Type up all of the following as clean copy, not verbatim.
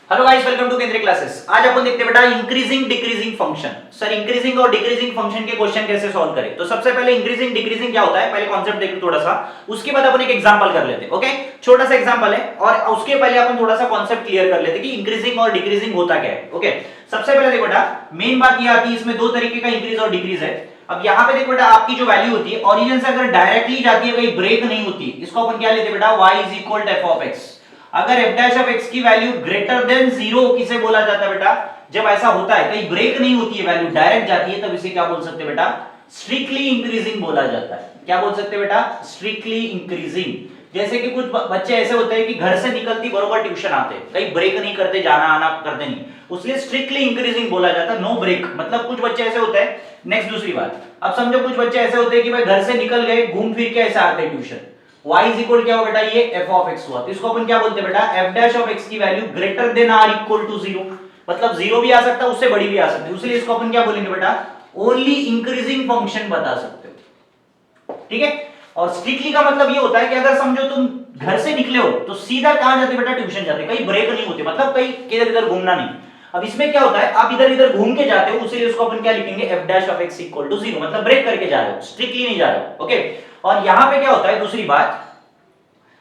Hello guys, welcome to केंद्रीय classes. आज अपन देखते हैं बेटा increasing decreasing function. Sir increasing और डिक्रीजिंग फंक्शन के क्वेश्चन कैसे सॉल्व करें। तो सबसे पहले इंक्रीजिंग डिक्रीजिंग क्या होता है पहले कॉन्सेप्ट देख लो थोड़ा सा, उसके बाद अपन एक एग्जांपल कर लेते हैं। ओके, छोटा सा एग्जांपल है और उसके पहले अपन थोड़ा सा कॉन्सेप्ट क्लियर कर लेते हैं कि इंक्रीजिंग और डिक्रीजिंग होता क्या है। ओके, सबसे पहले देखो बेटा, मेन बात ये आती है, इसमें दो तरीके का इंक्रीज और डिक्रीज है। अब यहाँ पे देखो बेटा, आपकी जो वैल्यू होती है ओरिजिन से अगर डायरेक्टली जाती है, कहीं ब्रेक नहीं होती, इसको अपन क्या लेते हैं बेटा, y is equal to F of X. अगर f डैश ऑफ x की वैल्यू ग्रेटर देन 0 किसे बोला जाता है बेटा, जब ऐसा होता है, कहीं ब्रेक नहीं होती है, वैल्यू डायरेक्ट जाती है, तब इसे क्या बोल सकते हैं बेटा, स्ट्रिक्टली इंक्रीजिंग बोला जाता है। क्या बोल सकते हैं बेटा, स्ट्रिक्टली इंक्रीजिंग। जैसे कि कुछ बच्चे ऐसे होते हैं कि घर से निकलती बरोबर ट्यूशन आते हैं, कहीं ब्रेक नहीं करते, जाना आना करते नहीं, उसलिए स्ट्रिक्टली इंक्रीजिंग बोला जाता है, नो ब्रेक। मतलब कुछ बच्चे ऐसे होते हैं। नेक्स्ट दूसरी बात, अब समझो कुछ बच्चे ऐसे होते हैं कि भाई घर से निकल गए, घूम फिर के ऐसे आते हैं ट्यूशन, y इज इक्वल क्या हो बेटा, ये f ऑफ x हुआ, तो इसको अपन क्या बोलते हैं बेटा, f डैश ऑफ x की value greater than r equal to 0। मतलब 0 भी आ सकता है, उससे बड़ी भी आ सकती है, इसलिए इसको अपन क्या बोलेंगे बेटा, ओनली इंक्रीजिंग फंक्शन बता सकते हो। ठीक है, और स्ट्रिक्टली का मतलब ये होता है कि अगर समझो तुम घर से निकले हो तो सीधा कहां जाते बेटा, ट्यूशन जाते, कहीं ब्रेक नहीं होती, मतलब कहीं किधर इधर घूमना नहीं। अब इसमें क्या होता है, आप इधर इधर घूम के जाते हो, इसीलिए उसको अपन क्या लिखेंगे, f dash of x equal to 0, मतलब ब्रेक करके जा रहे हो, स्ट्रिक्टली नहीं जा रहे हो। ओके, और यहां पे क्या होता है, दूसरी बात,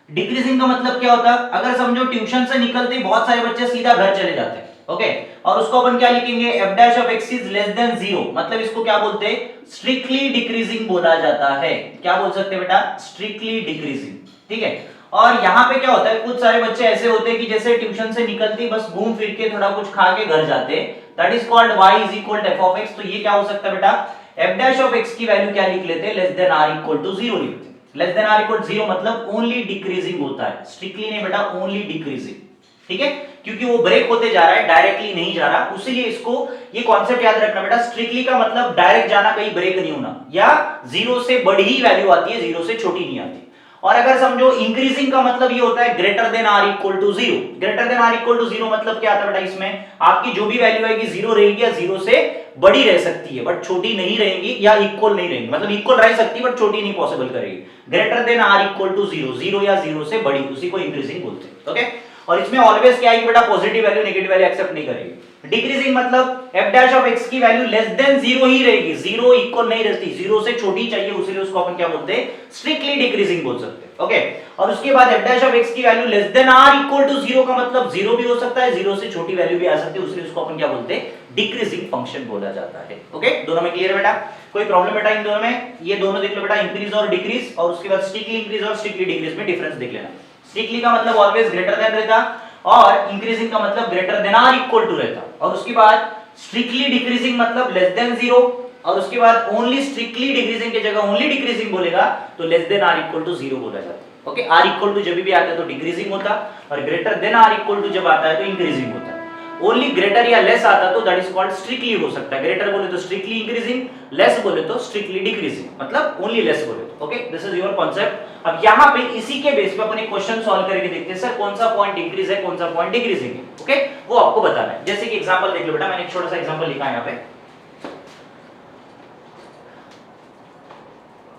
डिक्रीजिंग का मतलब क्या होता है, अगर समझो ट्यूशन से निकलते ही बहुत सारे बच्चे सीधा घर चले जाते हैं। ओके, और उसको अपन क्या लिखेंगे, f dash of x is less than 0, मतलब इसको क्या बोलते हैं, स्ट्रिक्टली डिक्रीजिंग बोला जाता है। क्या बोल सकते हैं बेटा, स्ट्रिक्टली डिक्रीजिंग। ठीक है, और यहाँ पे क्या होता है, कुछ सारे बच्चे ऐसे होते हैं कि जैसे ट्यूशन से निकलते बस घूम फिर के थोड़ा कुछ खा के घर जाते हैं, that is called y is equal to f of x। तो ये क्या हो सकता है बेटा, f डैश ऑफ x की वैल्यू क्या लिख लेते हैं, less than r equal to 0 लिखते हैं। Less than r equal to 0 मतलब ओनली डिक्रीजिंग होता है, स्ट्रिक्टली नहीं बेटा, ओनली डिक्रीजिंग। ठीक है, क्योंकि वो ब्रेक होते जा रहा है, डायरेक्टली नहीं जा रहा, उसीलिए इसको ये कॉन्सेप्ट याद रखना बेटा, स्ट्रिक्टली का मतलब डायरेक्ट जाना, कहीं ब्रेक नहीं होना, या 0 से बड़ी वैल्यू आती है, 0 से छोटी नहीं आती। और अगर समझो इंक्रीजिंग का मतलब ये होता है greater than r equal to 0। Greater than r equal to 0 मतलब क्या आता है बेटा, इसमें आपकी जो भी वैल्यू आएगी 0 रहेगी या 0 से बड़ी रह सकती है, बट छोटी नहीं रहेगी, या इक्वल नहीं रहेगी, मतलब इक्वल रह सकती है बट छोटी नहीं पॉसिबल करेगी। Greater than r equal to 0, 0 या 0 से बड़ी, उसी को इंक्रीजिंग बोलते हैं। ओके, और इसमें ऑलवेज क्या आएगी बेटा, positive value, negative value except नहीं करेगी। डिक्रीजिंग मतलब f डैश ऑफ x की वैल्यू लेस देन 0 ही रहेगी, 0 इक्वल नहीं रहती, 0 से छोटी चाहिए, उसीलिए उसको अपन क्या बोलते हैं, स्ट्रिक्टली डिक्रीजिंग बोल सकते हैं। ओके, और उसके बाद f डैश ऑफ x की value less than r equal to 0 का मतलब 0 भी हो सकता है, 0 से छोटी वैल्यू भी आ सकती है, उसलिए उसको अपन क्या बोलते हैं, डिक्रीजिंग फंक्शन बोला जाता है। ओके, दोनों में क्लियर है बेटा, कोई प्रॉब्लम बेटा इन दोनों में, ये दोनों देख लो बेटा, इंक्रीज और डिक्रीज, और उसके बाद स्ट्रिक्टली इंक्रीज और स्ट्रिक्टली डिक्रीज में डिफरेंस देख लेना। स्ट्रिक्टली का मतलब ऑलवेज ग्रेटर देन रहता, और इंक्रीजिंग का मतलब greater than r equal to रहता, और उसके बाद स्ट्रिक्टली डिक्रीजिंग मतलब लेस देन 0, और उसके बाद ओनली स्ट्रिक्टली डिक्रीजिंग की जगह ओनली डिक्रीजिंग बोलेगा तो less than r equal to 0 बोला जाता है। ओके, r इक्वल टू जब भी आता है तो डिक्रीजिंग होता, और greater than r equal to जब आता है तो इंक्रीजिंग होता है। ओनली ग्रेटर या लेस आता तो दैट इज कॉल्ड स्ट्रिक्टली हो सकता है, ग्रेटर बोले तो स्ट्रिक्टली इंक्रीजिंग, लेस बोले तो स्ट्रिक्टली डिक्रीजिंग, मतलब ओनली लेस बोले तो। Okay, this is your concept. अब यहाँ पे इसी के बेस पे अपन एक क्वेश्चन सॉल्व करके देखते हैं, सर कौन सा पॉइंट इंक्रीज है, कौन सा पॉइंट डिक्रीजिंग है। ओके, वो आपको बताना है। जैसे कि एग्जांपल देख लो बेटा, मैंने एक छोटा सा एग्जांपल लिखा है यहाँ पे,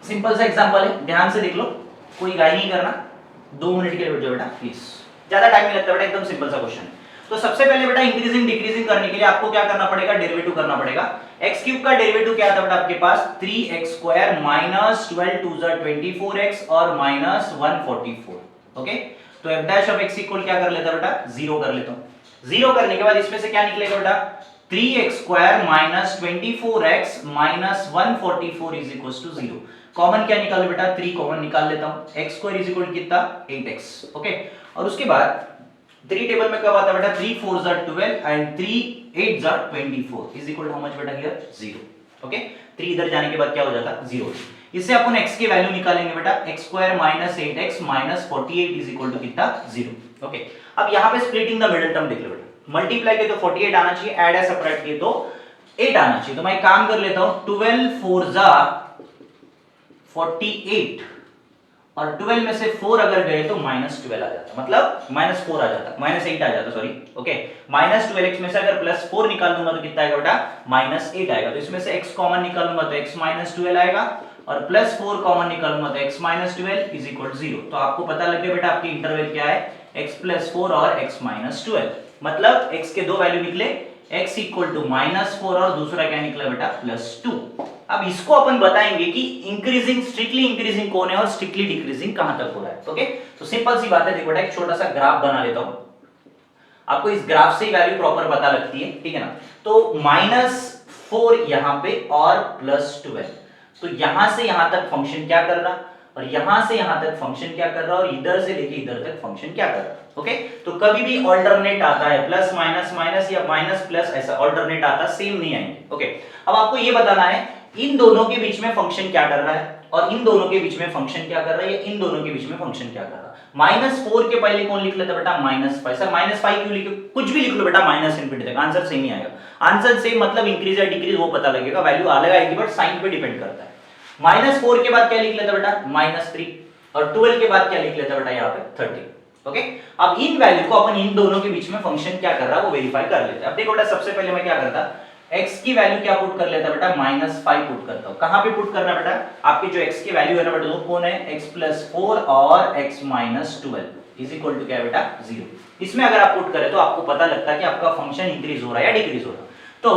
सिंपल सा एग्जांपल है, ध्यान से देख लो, कोई गाय नहीं करना, 2 मिनट के लिए बैठ जाओ बेटा प्लीज, ज्यादा टाइम नहीं लगता बेटा, एकदम सिंपल सा क्वेश्चन है। तो सबसे पहले बेटा इंक्रीजिंग डिक्रीजिंग करने के लिए आपको क्या करना पड़ेगा, डेरिवेटिव करना पड़ेगा। x क्यूब का डेरिवेटिव क्या आता है बेटा आपके पास, 3x स्क्वायर माइनस 12 2 24x और माइनस 144। ओके, तो f dash of x equal क्या कर लेता बेटा, 0 कर लेता हूं। 0 करने के बाद इसमें से क्या निकलेगा बेटा, 3x square minus 24x minus 144 is equal to 0। Common क्या निकालो बेटा, 3 कॉमन निकाल लेता हूं, x स्क्वायर इज इक्वल कितना, 8x। ओके, और उसके बाद 3 टेबल में कब आता है बेटा, 3 4 12 and 3 8 24 is equal to how much बेटा हियर, 0। ओके, 3 इधर जाने के बाद क्या हो जाता, 0। इससे अपन x की वैल्यू निकालेंगे बेटा, x square minus 8x minus 48 is equal to कितना, 0। ओके, अब यहाँ पे स्प्लिटिंग द मिडिल टर्म देख लो बेटा, मल्टीप्लाई किया तो 48 आना चाहिए, ऐड है सेपरेट किए तो 8 आना चाहिए। तो मैं काम कर लेता हूं, 12 4 48, और 12 में से 4 अगर गए तो -12 आ जाता, मतलब -4 आ जाता, -8 आ जाता, सॉरी। ओके, -12x में से अगर +4 निकाल दूंगा तो कितना आएगा बेटा, -8 आएगा। तो इसमें से x कॉमन निकालूंगा तो x -12 आएगा, और +4 कॉमन निकालूंगा तो x -12 इज इक्वल 0। तो आपको पता लग गया बेटा आपकी इंटरवल क्या है, x + 4 और x -12। मतलब x के दो वैल्यू निकले, x इक्वल टू -4 और दूसरा क्या निकला बेटा +2। अब इसको अपन बताएंगे कि इंक्रीजिंग, स्ट्रिक्टली इंक्रीजिंग कौन है और स्ट्रिक्टली डिक्रीजिंग कहां तक हो रहा है। ओके, तो सिंपल सी बात है, देखो बेटा एक छोटा सा ग्राफ बना लेता हूं, आपको इस ग्राफ से ही वैल्यू प्रॉपर पता लगती है, ठीक है ना। तो -4 यहां पे और +12, तो यहां से यहां तक फंक्शन क्या कर रहा और यहां से यहां तक फंक्शन क्या कर रहा और इधर से लेके इधर तक फंक्शन क्या कर रहा। ओके, तो कभी भी ऑल्टरनेट आता है, प्लस माइनस माइनस या माइनस प्लस, ऐसा ऑल्टरनेट आता सेम नहीं आएंगे। ओके, अब आपको ये बताना है इन दोनों के बीच में फंक्शन क्या कर रहा है और इन दोनों के बीच में फंक्शन क्या कर रहा है, या इन दोनों के बीच में फंक्शन क्या कर रहा है। -4 के पहले कौन लिख लेता बेटा -5, सर -5 क्यों लिखे, कुछ भी लिख लो बेटा माइनस इनफिनिटी तक, आंसर सेम ही आएगा। आंसर सेम मतलब इंक्रीज या डिक्रीज वो पता लगेगा, वैल्यू अलग आएगी बट साइन पे डिपेंड करता है। -4 के बाद क्या लिख लेता बेटा -3 और 12 के बाद क्या लिख लेता बेटा यहाँ पे 30। ओके, अब इन वैल्यू को अपन इन दोनों के बीच में फंक्शन क्या कर रहा है वो वेरीफाई कर लेते हैं। अब देखो बेटा सबसे पहले मैं क्या करता, x की वैल्यू क्या पुट कर लेता बेटा -5 पुट करता हूं। कहां पे पुट करना बेटा, आपकी जो x की वैल्यू है ना बेटा वो कौन है, x + 4 और x - 12 इज इक्वल टू क्या बेटा 0। इसमें अगर आप पुट करें तो आपको पता लगता है कि आपका फंक्शन इंक्रीज हो रहा है या डिक्रीज हो रहा है। तो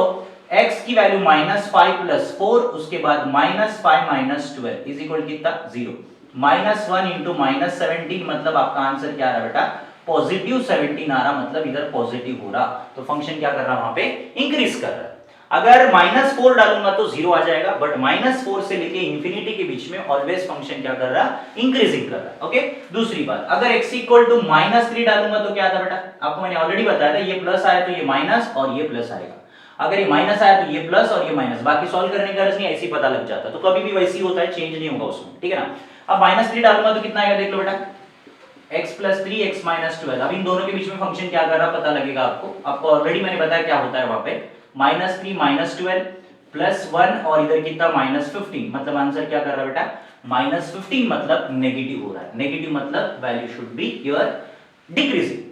x की वैल्यू -5 + 4, उसके बाद -5 - 12 इज इक्वल कितना 0। -1 × -17 मतलब आपका आंसर क्या आ रहा बेटा पॉजिटिव 17 आ रहा, मतलब इधर पॉजिटिव हो रहा, तो फंक्शन क्या कर रहा है वहां पे इंक्रीज कर रहा है। अगर -4 डालूंगा तो 0 आ जाएगा, बट -4 से लेके इंफिनिटी के बीच में ऑलवेज फंक्शन क्या कर रहा है इंक्रीजिंग कर रहा है। ओके, दूसरी बात, अगर x = -3 डालूंगा तो क्या आता बेटा, आपको मैंने ऑलरेडी बताया था, ये प्लस आया तो ये माइनस और ये प्लस आएगा, अगर ये माइनस आया तो ये प्लस और ये माइनस, बाकी सॉल्व करने की गरज नहीं, ऐसे ही पता लग जाता है। तो कभी भी वैसे ही होता है, चेंज नहीं होगा उसमें, ठीक है ना। अब -3 डालूंगा तो कितना आएगा देख लो बेटा, x + 3 x - 12। अब इन दोनों के बीच में फंक्शन क्या कर रहा पता लगेगा आपको ऑलरेडी मैंने बताया क्या होता है वहां पे, -3 - 12 +1 और इधर कितना -15, मतलब आंसर क्या कर रहा है बेटा -15, मतलब नेगेटिव हो रहा है। नेगेटिव मतलब value should be here decreasing,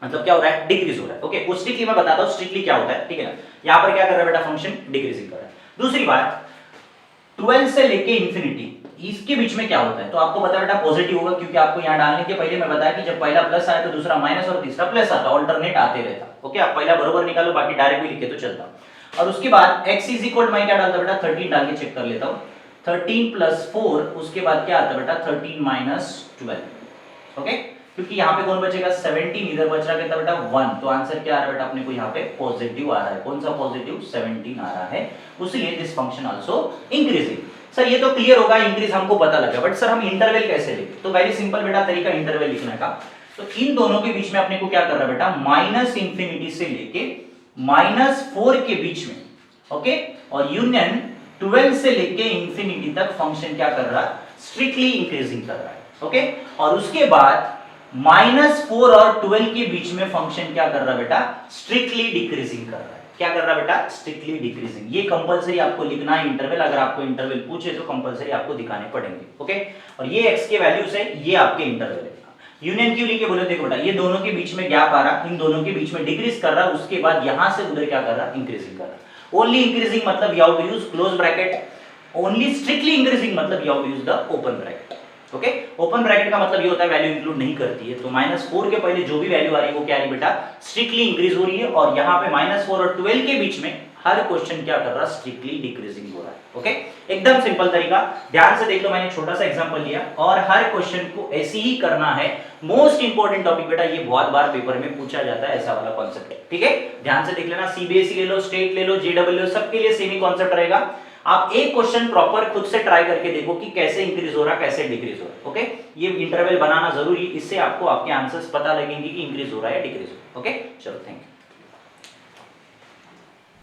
मतलब क्या हो रहा है डिक्रीज हो रहा है। ओके, वो स्ट्रिक्टली मैं बताता हूं स्ट्रिक्टली क्या होता है, ठीक है ना। यहां पर क्या कर रहा है बेटा फंक्शन डिक्रीजिंग कर रहा है। दूसरी बात, 12 से लेके इंफिनिटी इसके बीच में क्या होता है, तो आपको पता है बेटा पॉजिटिव होगा, क्योंकि आपको यहां डालने के पहले मैं बताया कि जब पहला प्लस आए तो दूसरा माइनस और तीसरा प्लस आता, ऑल्टरनेट आते रहता। ओके, आप पहला बरोबर निकालो, बाकी डायरेक्ट भी लिखे तो चलता। और उसके बाद x = मैं क्या डालता बेटा 13 डाल के चेक कर लेता हूं, 13 + 4, उसके बाद क्या आता बेटा 13 - 12। ओके, क्योंकि यहाँ पे कौन बचेगा 17, इधर बच रहा कितना बेटा 1, तो आंसर क्या आ रहा है बेटा अपने को यहाँ पे पॉजिटिव आ रहा है। कौन सा पॉजिटिव 17 आ रहा है, इसलिए this function also increasing. Sir ये तो क्लियर होगा, इंक्रीज हमको पता लगा, बट सर हम इंटरवल कैसे लिखें, तो वेरी सिंपल बेटा तरीका इंटरवल लिखने का। तो इन दोनों के बीच में अपने को क्या कर रहा है बेटा -∞ से लेके -4 के बीच में, ओके, और यूनियन 12 से लेके इंफिनिटी तक फंक्शन क्या कर रहा है स्ट्रिक्टली इंक्रीजिंग कर रहा है। ओके, और उसके बाद -4 और 12 के बीच में फंक्शन क्या कर रहा है बेटा स्ट्रिक्टली डिक्रीजिंग कर रहा है। क्या कर रहा है बेटा स्ट्रिक्टली डिक्रीजिंग। ये कंपलसरी आपको लिखना है इंटरवल, अगर आपको इंटरवल पूछे तो कंपलसरी आपको दिखाने पड़ेंगे। ओके, और ये x के वैल्यूज है, ये आपके इंटरवल है। यूनियन क्यों लिखे बोले, देखो बेटा ये दोनों के बीच में गैप आ रहा, इन दोनों के बीच में डिक्रीज कर रहा, उसके बाद यहां से उधर क्या कर रहा इंक्रीजिंग कर रहा। ओनली इंक्रीजिंग मतलब you have to use close bracket, only strictly increasing मतलब you have to use the open bracket. Okay, open bracket का मतलब ये होता है वैल्यू इंक्लूड नहीं करती है, तो -4 के पहले जो भी वैल्यू आ रही है वो क्या है बेटा स्ट्रिक्टली इंक्रीज हो रही है, और यहाँ पे -4 और 12 के बीच में हर क्वेश्चन क्या कर रहा है स्ट्रिक्टली डिक्रीजिंग हो रहा है। ओके, एकदम सिंपल तरीका, ध्यान से देख लो, मैंने छोटा सा एग्जांपल लिया और हर क्वेश्चन को ऐसे ही करना है। मोस्ट इंपोर्टेंट टॉपिक बेटा, ये बहुत बार पेपर में पूछा जाता है, ऐसा वाला कॉन्सेप्ट है, ठीक है, ध्यान से देख लेना। सीबीएसई ले लो, स्टेट ले लो, जेडब्ल्यू, सबके लिए सेम ही कॉन्सेप्ट रहेगा। आप एक क्वेश्चन प्रॉपर खुद से ट्राई करके देखो कि कैसे इंक्रीज हो रहा है कैसे डिक्रीज हो रहा है। ओके, ये इंटरवल बनाना जरूरी, इससे आपको आपके आंसर्स पता लगेंगे कि इंक्रीज हो रहा है या डिक्रीज हो रहा है। ओके, चलो थैंक यू।